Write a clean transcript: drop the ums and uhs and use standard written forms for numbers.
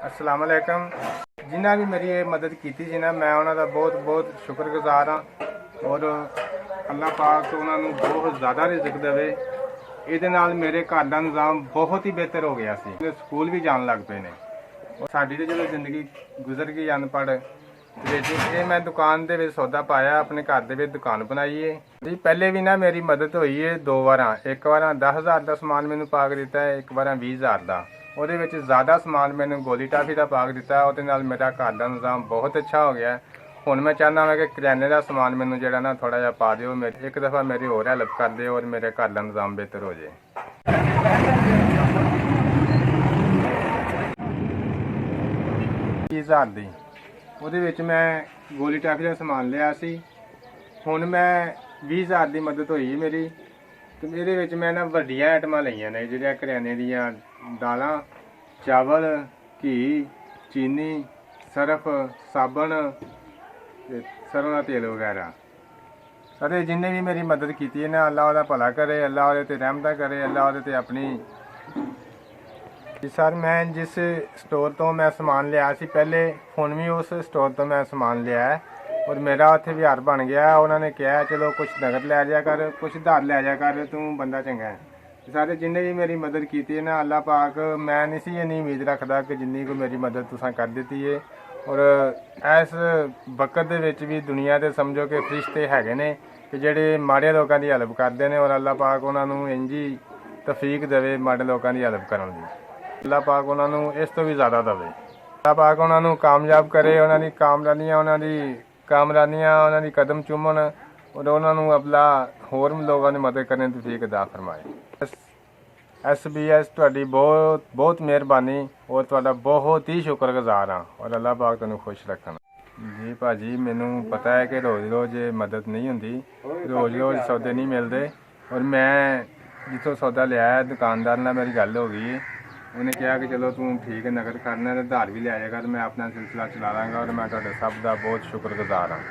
अस्सलाम वालेकुम। जिन्हें भी मेरी ये मदद की थी ना, मैं उन्होंने बहुत बहुत शुक्रगुजार हाँ। और अल्लाह पाक उन्होंने बहुत ज़्यादा रिज़्क देवे। ਇਹਦੇ ਨਾਲ ਮੇਰੇ ਘਰ ਦਾ ਨਿਜ਼ਾਮ ਬਹੁਤ ਹੀ ਬਿਹਤਰ ਹੋ ਗਿਆ ਸੀ। ਸਕੂਲ ਵੀ ਜਾਣ ਲੱਗ ਪਏ ਨੇ। और साड़ी तो जो जिंदगी गुजर गई अनपढ़ ये मैं दुकान के सौदा पाया, अपने घर के दुकान बनाई है जी। पहले भी ना मेरी मदद हुई है दो बार। एक बार 10,000 का समान मैंने पा के दिता है, एक बार 20,000 का। वो ज़्यादा समान मैंने गोली टाफी का पा के दिता, वो मेरा घर का निज़ाम बहुत अच्छा हो गया। हुण मैं चाहना वा कि करियाने का समान मैंने जो ना थोड़ा जहा पा दो, मेरी एक दफ़ा मेरी होर हेल्प कर दे और मेरे घर का निज़ाम बेहतर हो जाए। 20,000 ਦੀ ਉਹਦੇ ਵਿੱਚ ਮੈਂ ਗੋਲੀ ਟਾਫੀ ਦਾ ਸਮਾਨ ਲਿਆ ਸੀ। ਹੁਣ ਮੈਂ 20,000 ਦੀ ਮਦਦ ਹੋਈ ਮੇਰੀ, ਤੇ ਇਹਦੇ ਵਿੱਚ ਮੈਂ ਨਾ ਵੱਡੀਆਂ ਆਈਟਮਾਂ ਲਈਆਂ ਨੇ, ਜਿਹੜੀਆਂ ਕਰਿਆਨੇ ਦੀਆਂ ਦਾਲਾਂ, ਚਾਵਲ, ਘੀ, ਚੀਨੀ, ਸਰਫ, ਸਾਬਣ ਤੇ ਸਰੋਂ ਦਾ ਤੇਲ ਵਗੈਰਾ। ਸਾਰੇ ਜਿੰਨੇ ਵੀ ਮੇਰੀ ਮਦਦ ਕੀਤੀ ਹੈ ਨਾ, ਅੱਲਾ ਉਹਦਾ ਭਲਾ ਕਰੇ, ਅੱਲਾ ਉਹਦੇ ਤੇ ਰਹਿਮਤਾਂ ਕਰੇ, ਅੱਲਾ ਉਹਦੇ ਤੇ ਆਪਣੀ। सर मैं जिस स्टोर तो मैं समान लिया सी पहले, हुण भी उस स्टोर तो मैं समान लिया है और मेरा उत्थे व्यवहार बन गया। उन्होंने कहा चलो कुछ नगद लै जा कर, कुछ उधार लै जा कर, तू बंदा चंगा है। सारे जिन्हें भी मेरी मदद की है ना, अल्लाह पाक, मैं नहीं सी इन्नी उम्मीद रखता कि जिन्नी को मेरी मदद तुसां कर दी है। और इस वक्त दे भी दुनिया के समझो कि फरिश्ते हैगे ने कि ਜਿਹੜੇ माड़े लोगों की हेल्प करते हैं, और अल्लाह पाक उन्होंने इंज ही तफीक देवे माड़े लोगों की हेल्प करने की। अल्लाह पाक उन्होंने इस तो भी ज़्यादा देवे। अल्लाह पाक उन्होंने कामयाब करे, उन्होंनी कामरानियाँ, उन्होंने कदम चूमन और उन्होंने अपना होर लोगों की मदद करने की तौफीक अता फरमाए। SBS तुहाडी बहुत बहुत मेहरबानी और तुहाडा बहुत ही शुक्रगुजार हाँ, और अल्लाह पाक तुहानू खुश रखन। जी भाजी, मैनू पता है कि रोज़ रोज़ मदद नहीं होंदी, रोज़ रोज़ सौदे नहीं मिलते। और मैं जितों सौदा लिया है दुकानदार नाल मेरी गल हो गई है। उन्हें कहा कि चलो तू ठीक है नगद करना है, उधार भी लिया कर, मैं अपना सिलसिला चला लाँगा। और मैं तुहाडे सब का बहुत शुक्रगुजार हाँ।